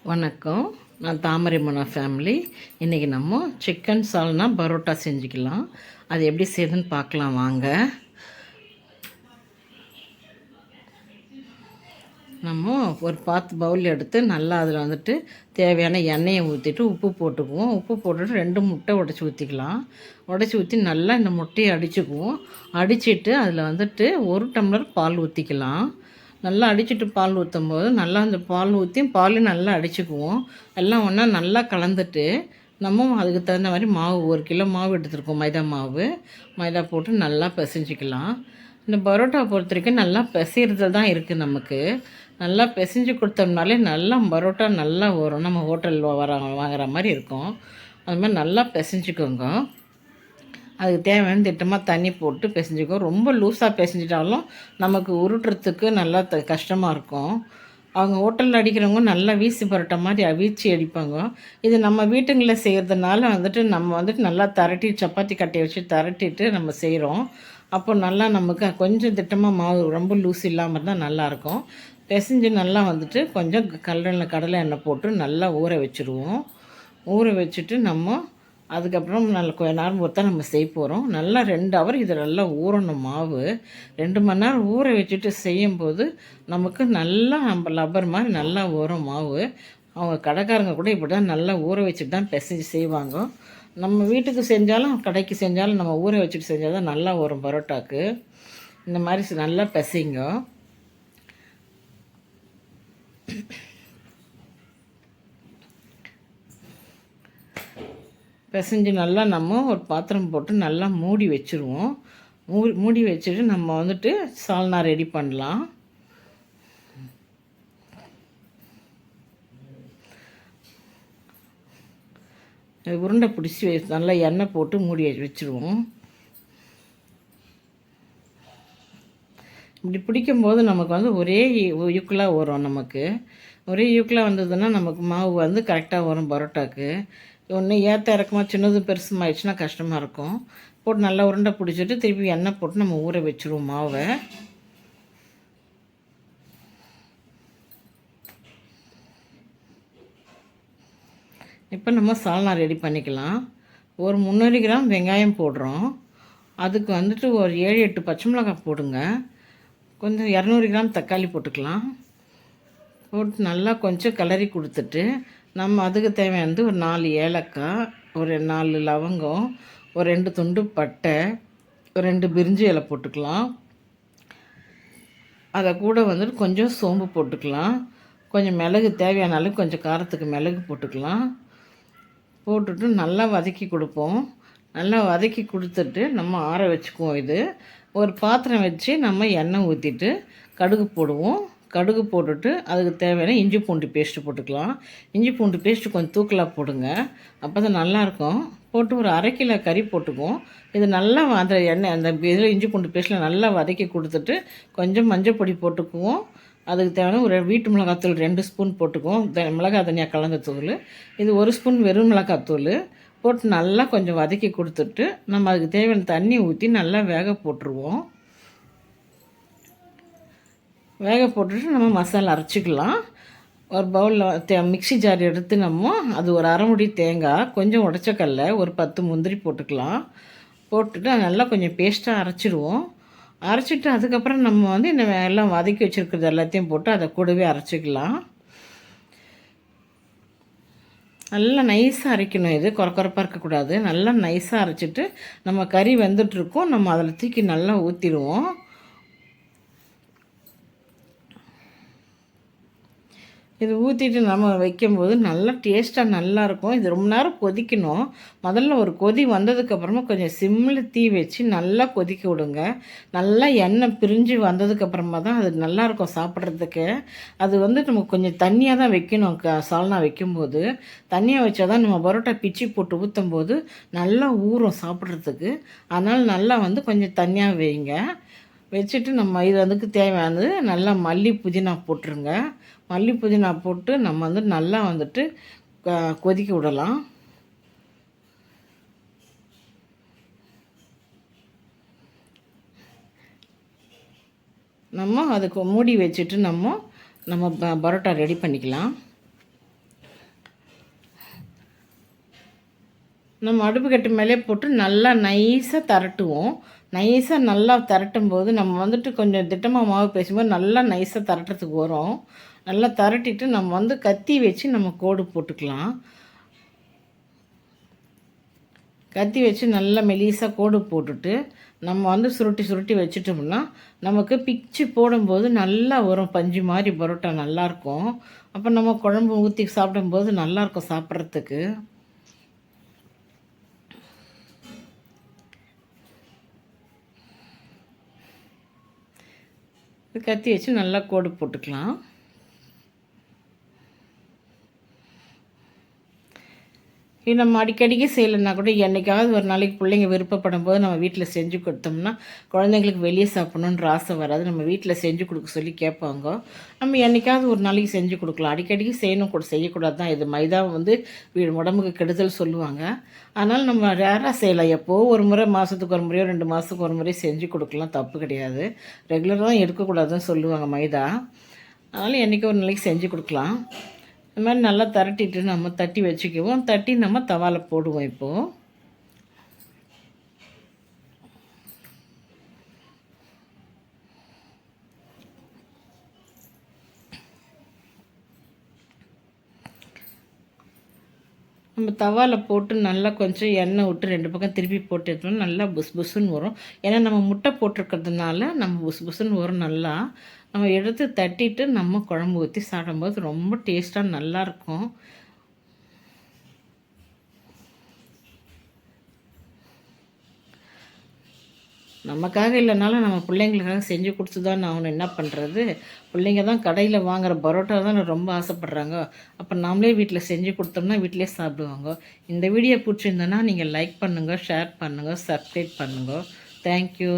வணக்கம். நான் தாமரைமனா ஃபேமிலி. இன்றைக்கி நம்ம சிக்கன் சால்னா பரோட்டா செஞ்சுக்கலாம். அது எப்படி செய்யுதுன்னு பார்க்கலாம் வாங்க. நம்ம ஒரு பவுல் எடுத்து நல்லா அதில் வந்துட்டு தேவையான எண்ணெயை ஊற்றிட்டு உப்பு போட்டுக்குவோம். உப்பு போட்டுட்டு 2 முட்டை உடச்சி ஊற்றிக்கலாம். உடச்சி ஊற்றி நல்லா இந்த முட்டையை அடிச்சுக்குவோம். அடிச்சுட்டு அதில் வந்துட்டு 1 டம்ளர் பால் ஊற்றிக்கலாம். நல்லா அடிச்சுட்டு பால் ஊற்றும் போது நல்லா அந்த பால் ஊற்றி பாலையும் நல்லா அடிச்சுக்குவோம். எல்லாம் ஒன்றா நல்லா கலந்துட்டு நம்ம அதுக்கு தகுந்த மாதிரி மாவு 1 கிலோ மாவு எடுத்துருக்கோம். மைதா போட்டு நல்லா பிசைஞ்சிக்கலாம். இந்த பரோட்டா பொறுத்த வரைக்கும் நல்லா பிசைறது தான் இருக்குது. நமக்கு நல்லா பிசைஞ்சு கொடுத்தோம்னாலே நல்லா பரோட்டா நல்லா வரும். நம்ம ஹோட்டலில் வாங்குற மாதிரி இருக்கும். அது மாதிரி நல்லா பிசைஞ்சிக்கோங்க. அதுக்கு தேவையான திட்டமாக தண்ணி போட்டு பிசைஞ்சிக்கோ. ரொம்ப லூஸாக பிசைஞ்சிட்டாலும் நமக்கு உருட்டுறதுக்கு நல்லா கஷ்டமாக இருக்கும். அவங்க ஹோட்டலில் அடிக்கிறவங்க நல்லா வீசி பரோட்டா மாதிரி அவிச்சு அடிப்பாங்க. இது நம்ம வீட்டுங்களில் செய்கிறதுனால நம்ம நல்லா தரட்டி சப்பாத்தி கட்டையை வச்சு தரட்டிட்டு நம்ம செய்கிறோம். அப்போ நல்லா நமக்கு கொஞ்சம் திட்டமாக மாவு ரொம்ப லூஸ் இல்லாமல் இருந்தால் நல்லாயிருக்கும். பிசைஞ்சு நல்லா கொஞ்சம் கடலை எண்ணெய் போட்டு நல்லா ஊற வச்சுருவோம். ஊற வச்சுட்டு நம்ம அதுக்கப்புறம் நல்ல கொஞ்ச நேரம் பொறுத்தா நம்ம செய்ய போகிறோம். நல்லா 2 ஹவர் இதை நல்லா ஊறணும். மாவு 2 மணி நேரம் ஊற வச்சுட்டு செய்யும்போது நமக்கு நல்லா நம்ம லப்பர் மாதிரி நல்லா ஊறும் மாவு. அவங்க கடைக்காரங்க கூட இப்படி தான் நல்லா ஊற வச்சுட்டு தான் பிசைஞ்சு செய்வாங்க. நம்ம வீட்டுக்கு செஞ்சாலும் கடைக்கு செஞ்சாலும் நம்ம ஊற வச்சுட்டு செஞ்சால் தான் நல்லா வரும் பரோட்டாக்கு. இந்த மாதிரி நல்லா பிசைங்க. பிசைஞ்சு நல்லா நம்ம ஒரு பாத்திரம் போட்டு நல்லா மூடி வச்சுருவோம். மூடி வச்சுட்டு நம்ம சால்னா ரெடி பண்ணலாம். உருண்டை பிடிச்சி நல்லா எண்ணெய் போட்டு மூடி வச்சுருவோம். இப்படி பிடிக்கும்போது நமக்கு ஒரே யூக்கலாக வரும். நமக்கு ஒரே யூக்கலாக வந்ததுன்னா நமக்கு மாவு கரெக்டாக வரும் பரோட்டாக்கு. ஒன்று ஏற்ற இறக்கமாக சின்னது பெருசுமாகிடுச்சுன்னா கஷ்டமாக இருக்கும். போட்டு நல்லா உருண்டை பிடிச்சிட்டு திருப்பி எண்ணெய் போட்டு நம்ம ஊற வச்சுருவோம் மாவை. இப்போ நம்ம சால்னா ரெடி பண்ணிக்கலாம். ஒரு 300 கிராம் வெங்காயம் போடுறோம். அதுக்கு ஒரு 7-8 பச்சை மிளகாய் போடுங்க. கொஞ்சம் 200 கிராம் தக்காளி போட்டுக்கலாம். போட்டு நல்லா கொஞ்சம் கிளறி கொடுத்துட்டு நம்ம அதுக்கு தேவையானது ஒரு 4 ஏலக்காய், ஒரு 4 லவங்கம், ஒரு 2 துண்டு பட்டை, ஒரு 2 பிரிஞ்சி இலை போட்டுக்கலாம். அதை கூட கொஞ்சம் சோம்பு போட்டுக்கலாம். கொஞ்சம் மிளகு தேவையான அளவுக்கு கொஞ்சம் காரத்துக்கு மிளகு போட்டுக்கலாம். போட்டுட்டு நல்லா வதக்கி கொடுப்போம். நல்லா வதக்கி கொடுத்துட்டு நம்ம ஆற வச்சுக்குவோம். இது ஒரு பாத்திரம் வச்சு நம்ம எண்ணெய் ஊற்றிட்டு கடுகு போடுவோம். கடுகு போட்டுட்டு அதுக்கு தேவையான இஞ்சி பூண்டு பேஸ்ட்டு போட்டுக்கலாம். இஞ்சி பூண்டு பேஸ்ட்டு கொஞ்சம் தூக்கலாக போடுங்க. அப்போ தான் நல்லாயிருக்கும். போட்டு ஒரு 1/2 கிலோ கறி போட்டுக்குவோம். இது நல்லா அந்த எண்ணெய் அந்த இதில் இஞ்சி பூண்டு பேஸ்ட்டில் நல்லா வதக்கி கொடுத்துட்டு கொஞ்சம் மஞ்சள் பொடி போட்டுக்குவோம். அதுக்கு தேவையான ஒரு வீட்டு மிளகாத்தூள் 2 ஸ்பூன் போட்டுக்குவோம். மிளகாய் தனியாக கலந்த தூள். இது 1 ஸ்பூன் வெறும் மிளகாத்தூள் போட்டு நல்லா கொஞ்சம் வதக்கி கொடுத்துட்டு நம்ம அதுக்கு தேவையான தண்ணி ஊற்றி நல்லா வேக போட்டுருவோம். வேக போட்டுட்டு நம்ம மசாலா அரைச்சிக்கலாம். ஒரு பவுலில் மிக்ஸி ஜார் எடுத்து நம்ம அது ஒரு 1/2 முடி தேங்காய், கொஞ்சம் உடச்சக்கல்ல, ஒரு 10 முந்திரி போட்டுக்கலாம். போட்டுட்டு நல்லா கொஞ்சம் பேஸ்ட்டாக அரைச்சிடுவோம். அரைச்சிட்டு அதுக்கப்புறம் நம்ம இந்த எல்லாம் வதக்கி வச்சுருக்கிறது எல்லாத்தையும் போட்டு அதை கூடவே அரைச்சிக்கலாம். நல்லா நைஸாக அரைக்கணும். இது குறப்பாக இருக்கக்கூடாது. நல்லா நைஸாக அரைச்சிட்டு நம்ம கறி வெந்துட்டுருக்கோம். நம்ம அதில் தூக்கி நல்லா ஊற்றிடுவோம். இது ஊற்றிட்டு நம்ம வைக்கும்போது நல்லா டேஸ்ட்டாக நல்லாயிருக்கும். இது ரொம்ப நேரம் கொதிக்கணும். முதல்ல ஒரு கொதி வந்ததுக்கப்புறமா கொஞ்சம் சிம்மில் தீ வச்சு நல்லா கொதிக்க விடுங்க. நல்லா எண்ணெய் பிரிஞ்சு வந்ததுக்கப்புறமா தான் அது நல்லாயிருக்கும் சாப்பிட்றதுக்கு. அது நமக்கு கொஞ்சம் தண்ணியாக தான் வைக்கணும். சால்னா வைக்கும்போது தண்ணியாக வச்சா தான் நம்ம பரோட்டா பிச்சு போட்டு ஊற்றும் போது நல்லா ஊறும் சாப்பிட்றதுக்கு. அதனால் நல்லா கொஞ்சம் தண்ணியாக வைங்க. வச்சுட்டு நம்ம இது அதுக்கு தேவையானது நல்லா மல்லி புதினா போட்டுருங்க. மல்லி புதினா போட்டு நம்ம நல்லா கொதிக்க விடலாம். நம்ம அதுக்கு மூடி வச்சுட்டு நம்ம பரோட்டா ரெடி பண்ணிக்கலாம். நம்ம அடுப்பு கட்டு மேலே போட்டு நல்லா நைஸாக திரட்டுவோம். நைஸாக நல்லா திரட்டும் போது நம்ம வந்துட்டு கொஞ்சம் திட்டமாக மாவு பேசும்போது நல்லா நைஸாக திரட்டுறதுக்கு வரும். நல்லா திரட்டிட்டு நம்ம வந்து கத்தி வச்சு நம்ம கோடு போட்டுக்கலாம். கத்தி வச்சு நல்லா மெலிசாக கோடு போட்டுட்டு நம்ம வந்து சுருட்டி சுருட்டி வச்சுட்டோம்னா நமக்கு பிச்சு போடும்போது நல்லா வரும். பஞ்சு மாதிரி பரோட்டா நல்லாயிருக்கும். அப்போ நம்ம குழம்பு ஊற்றி சாப்பிடும்போது நல்லாயிருக்கும் சாப்பிட்றதுக்கு. கத்தி வச்சு நல்லா கோடு போட்டுக்கலாம். இது நம்ம அடிக்கடிக்கு செய்யலைன்னா கூட என்றைக்காவது ஒரு நாளைக்கு பிள்ளைங்க விருப்பப்படும் போது நம்ம வீட்டில் செஞ்சு கொடுத்தோம்னா குழந்தைங்களுக்கு வெளியே சாப்பிட்ணுன்ற ஆசை வராது. நம்ம வீட்டில் செஞ்சு கொடுக்க சொல்லி கேட்பாங்க. நம்ம என்றைக்காவது ஒரு நாளைக்கு செஞ்சு கொடுக்கலாம். அடிக்கடிக்கு செய்யணும் கூட செய்யக்கூடாது தான். இது மைதா வந்து உடம்புக்கு கெடுதல் சொல்லுவாங்க. அதனால் நம்ம ரேராக செய்யலாம். எப்போது ஒரு முறை மாதத்துக்கு ஒரு முறையோ 2 மாதத்துக்கு ஒரு முறையோ செஞ்சு கொடுக்கலாம், தப்பு கிடையாது. ரெகுலராக தான் எடுக்கக்கூடாதுன்னு சொல்லுவாங்க மைதா. அதனால் என்றைக்கு ஒரு நாளைக்கு செஞ்சு கொடுக்கலாம். இந்த மாதிரி நல்லா திரட்டிட்டு நம்ம தட்டி வச்சுக்குவோம். தட்டி நம்ம தவாவில் போடுவோம். இப்போது நம்ம தவாவில் போட்டு நல்லா கொஞ்சம் எண்ணெய் விட்டு 2 பக்கம் திருப்பி போட்டு எடுத்தோம்னா நல்லா புஸ் புஸ்ஸுன்னு வரும். ஏன்னா நம்ம முட்டை போட்டிருக்கிறதுனால நம்ம புஸ் புஸ்ஸுன்னு வரும். நல்லா நம்ம எடுத்து தட்டிட்டு நம்ம குழம்பு ஊற்றி சாப்பிடும்போது ரொம்ப டேஸ்ட்டாக நல்லாயிருக்கும். நமக்காக இல்லைனாலும் நம்ம பிள்ளைங்களுக்காக செஞ்சு கொடுத்து தான் நான் என்ன பண்ணுறது. பிள்ளைங்க தான் கடையில் வாங்குகிற பரோட்டா தான் ரொம்ப ஆசைப்பட்றாங்க. அப்போ நாமளே வீட்டில் செஞ்சு கொடுத்தோம்னா வீட்டிலே சாப்பிடுவாங்க. இந்த வீடியோ பிடிச்சிருந்தேன்னா நீங்கள் லைக் பண்ணுங்கள், ஷேர் பண்ணுங்கள், சப்ஸ்கிரைப் பண்ணுங்கள். தேங்க்யூ.